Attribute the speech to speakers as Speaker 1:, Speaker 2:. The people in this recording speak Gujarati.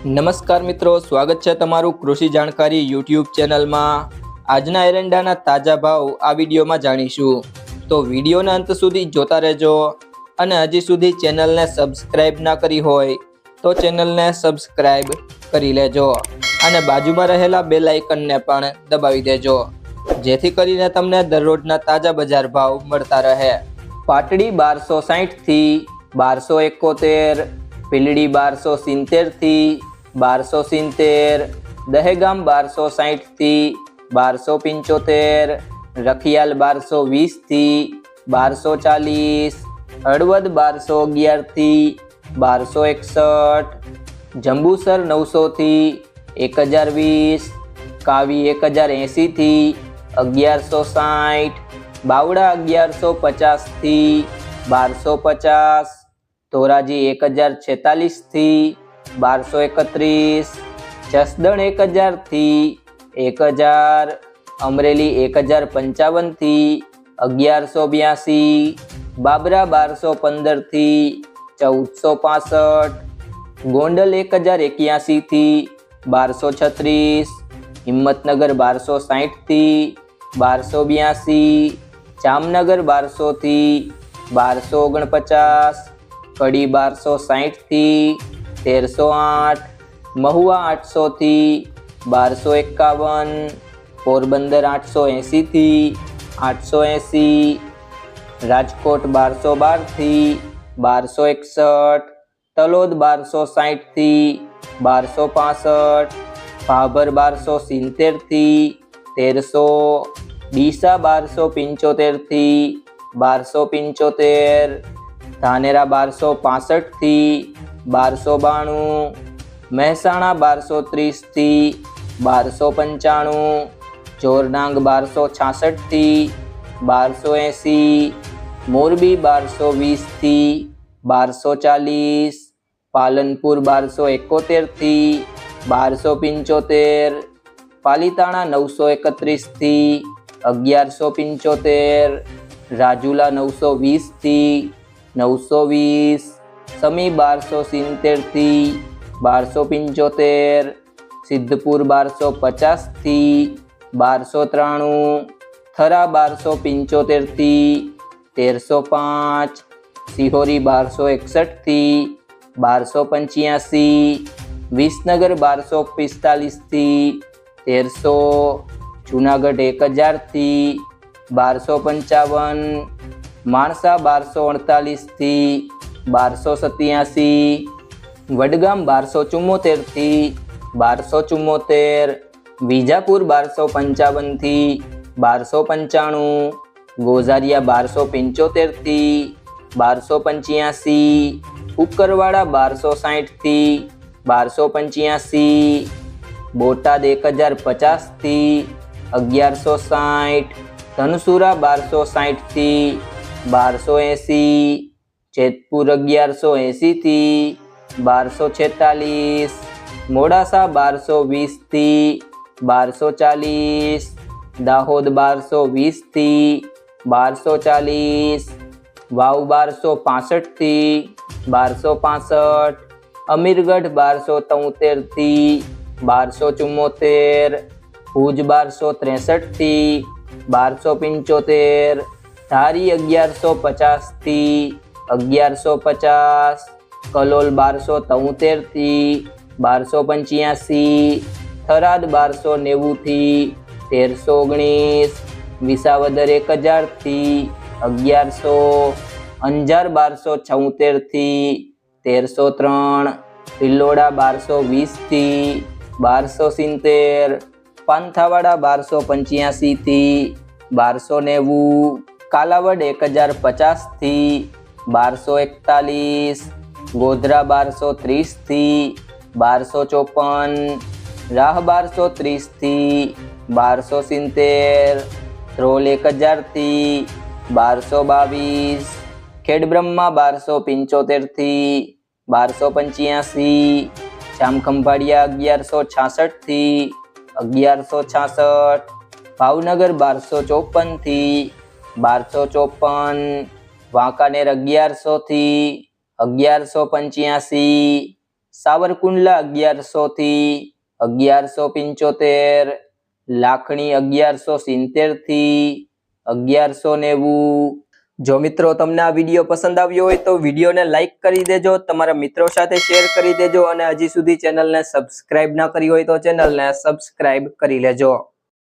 Speaker 1: નમસ્કાર મિત્રો, સ્વાગત છે તમારું કૃષિ જાણકારી યુટ્યુબ ચેનલમાં। આજના એરંડાના તાજા ભાવ આ વિડીયોમાં જાણીશું, તો વિડીયોના અંત સુધી જોતા રહેજો। અને હજી સુધી ચેનલને સબસ્ક્રાઇબ ના કરી હોય તો ચેનલને સબસ્ક્રાઇબ કરી લેજો અને બાજુમાં રહેલા બેલ આઇકનને પણ દબાવી દેજો, જેથી કરીને તમને દરરોજના તાજા બજાર ભાવ મળતા રહે। પાટડી 1260 થી 1271, પીલડી 1270 થી 1270, દહેગામ 1260 થી 1275, રખિયાલ 1220 થી 1240, હળવદ 1211 થી 1261, જંબુસર 900 થી 1020, કાવી 1080 થી 1160, બાવડા 1150 થી 1250, ધોરાજી 1046 થી 1231, જસદણ 1000 થી 1000, અમરેલી 1055 થી 1182, બાબરા 1215 થી 1465, ગોંડલ 1081 થી 1236, હિંમતનગર 1260 થી 1282, જામનગર 1200 થી 1249, કડી 1260 થી 1308, મહુવા 800 થી 1251, પોરબંદર 880 થી 880, રાજકોટ 1212 થી 1261, તલોદ 1260 થી 1265, ભાભર 1270 થી 1300, ડીસા 1275 થી 1275, ધાનેરા 1265 થી 1292, મહેસાણા 1230 થી 1295, જોરડાંગ 1266 થી 1280, મોરબી 1220 થી 1240, પાલનપુર 1271 થી 1275, પાલીતાણા 931 થી 1175, રાજુલા 920 થી 920, સમી 1270 થી 1275, સિદ્ધપુર 1250 થી 1293, થરા 1275 થી 1305, સિહોરી 1261 થી 1285, વિસનગર 1245 થી 1300, જુનાગઢ 1000 થી 1255, માણસા 1248 થી 1287, વડગામ 1274 થી 1274, વિજાપુર 1255 થી 1295, ગોઝારિયા 1275 થી 1285, ઉકરવાડા 1260 થી 1285, બોટાદ 1050 થી 1160, ધનસુરા 1260 થી 1280, જેતપુર 1180 થી 1246, મોડાસા 1220 થી 1240, દાહોદ 1220 થી 1240, વાવ 1265 થી 1265, અમીરગઢ 1273 થી 1274, ભુજ 1263 થી 1275, ધારી 1150 થી 1150, કલોલ 1273 થી 1285, થરાદ 1290 થી 1319, વિસાવદર 1000 થી 1100, અંજાર 1276 થી 1303, ભિલોડા 1220 થી 1270, પાંથાવાડા 1285 થી 1290, કાલાવડ 1050 થી 1241, ગોધરા 1230 થી 1254, રાહ 1230 થી 1270, ધ્રોલ 1000 થી 1222, ખેડબ્રહ્મા 1275 થી 1285, જામખંભાળિયા 1166 થી 1166, ભાવનગર 1254 થી 1254, વાંકાનેર 1100 થી 1185, સાવરકુંડલા 1100 થી 1175, લાખણી 1170 થી 1190। જો મિત્રો તમને આ વિડીયો પસંદ આવ્યો હોય તો વિડીયોને લાઈક કરી દેજો, તમારા મિત્રો સાથે શેર કરી દેજો અને હજી સુધી ચેનલને સબસ્ક્રાઇબ ના કરી હોય તો ચેનલને સબસ્ક્રાઇબ કરી લેજો।